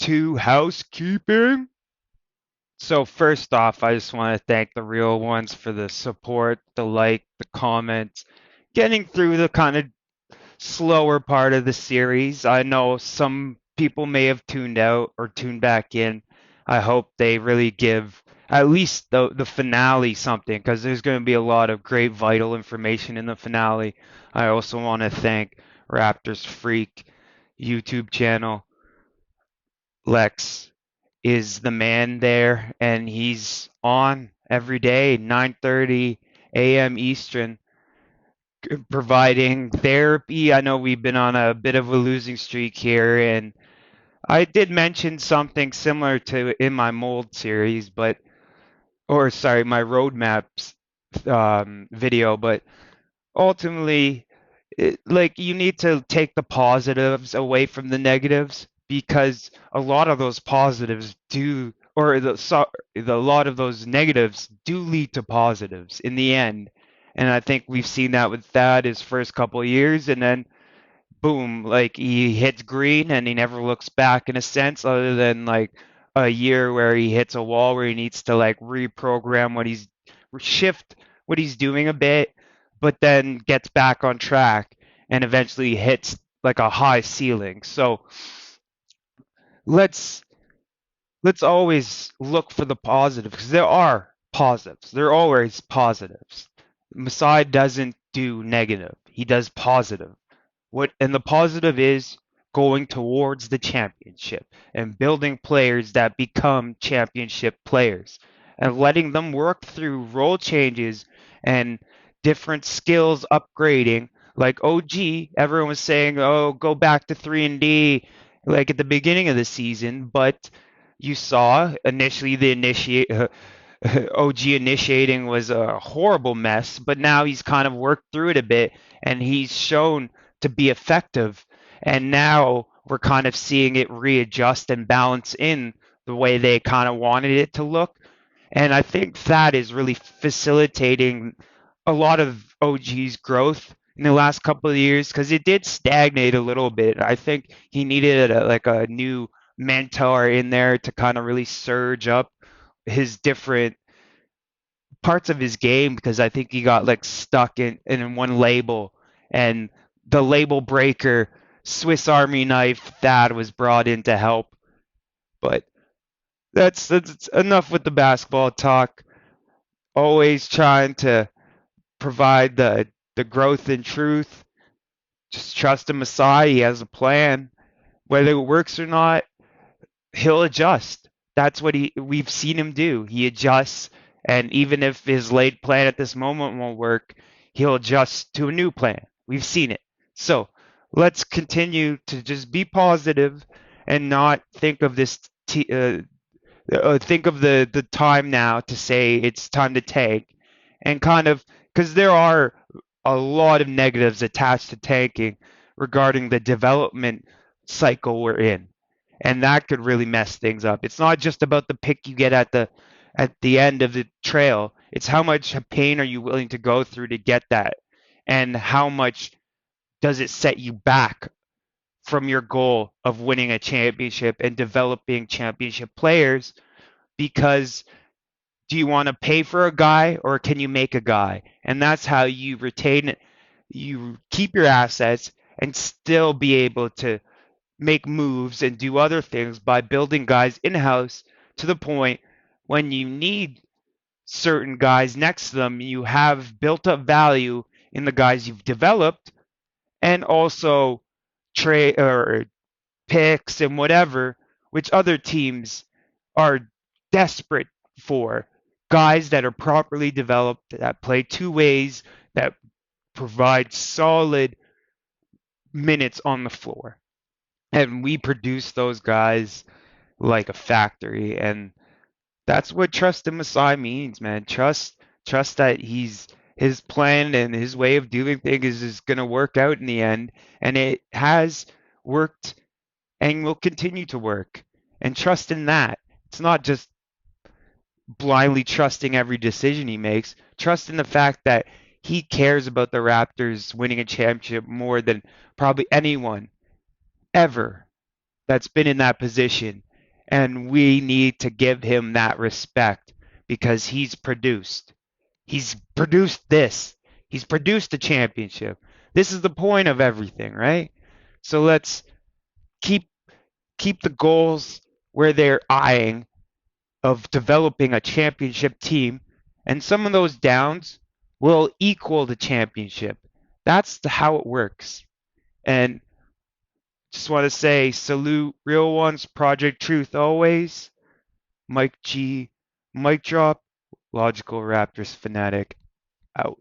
to housekeeping. So first off, I just want to thank the real ones for the support, the like, the comments, getting through the kind of slower part of the series. I know some people may have tuned out or tuned back in. I hope they really give at least the finale something, because there's going to be a lot of great vital information in the finale. I also want to thank Raptors Freak YouTube channel. Lex is the man there, and he's on every day, 9:30 a.m. Eastern, providing therapy. I know we've been on a bit of a losing streak here, and I did mention something similar to in my mold series, but or sorry, my roadmaps video, but ultimately, like you need to take the positives away from the negatives, because a lot of those positives do, or the lot of those negatives do lead to positives in the end. And I think we've seen that with Thad his first couple of years, and then boom, like he hits green and he never looks back in a sense, other than like a year where he hits a wall where he needs to like reprogram shift what he's doing a bit, but then gets back on track and eventually hits like a high ceiling. So let's let's always look for the positive, because there are positives. There are always positives. Masai doesn't do negative. He does positive. And the positive is going towards the championship and building players that become championship players and letting them work through role changes and different skills upgrading. Like OG, everyone was saying, "Oh, go back to 3 and D," like at the beginning of the season, but you saw initially OG initiating was a horrible mess, but now he's kind of worked through it a bit, and he's shown to be effective. And now we're kind of seeing it readjust and balance in the way they kind of wanted it to look. And I think that is really facilitating a lot of OG's growth in the last couple of years, because it did stagnate a little bit. I think he needed like a new mentor in there to kind of really surge up his different parts of his game, because I think he got like stuck in one label, and the label breaker Swiss Army knife that was brought in to help. But that's enough with the basketball talk. Always trying to provide the growth and truth. Just trust in Masai. He has a plan. Whether it works or not, he'll adjust. That's what we've seen him do. He adjusts, and even if his laid plan at this moment won't work, he'll adjust to a new plan. We've seen it. So let's continue to just be positive and not think of this. Think of the time now to say it's time to tank, and kind of, because there are a lot of negatives attached to tanking regarding the development cycle we're in, and that could really mess things up. It's not just about the pick you get at the end of the trail. It's how much pain are you willing to go through to get that, and how much does it set you back from your goal of winning a championship and developing championship players. Because do you want to pay for a guy, or can you make a guy? And that's how you retain it. You keep your assets and still be able to make moves and do other things by building guys in-house, to the point when you need certain guys next to them, you have built up value in the guys you've developed, and also trade or picks and whatever, which other teams are desperate for. Guys that are properly developed, that play two ways, that provide solid minutes on the floor. And we produce those guys like a factory. And that's what trust in Masai means, man. Trust that his plan and his way of doing things is going to work out in the end. And it has worked and will continue to work. And trust in that. It's not just blindly trusting every decision he makes. Trust in the fact that he cares about the Raptors winning a championship more than probably anyone ever that's been in that position. And we need to give him that respect because he's produced. He's produced this. He's produced a championship. This is the point of everything, right? So let's keep the goals where they're eyeing of developing a championship team, and some of those downs will equal the championship. That's how it works. And just want to say salute real ones, Project Truth always. Mike G, Mic Drop, Logical Raptors Fanatic out.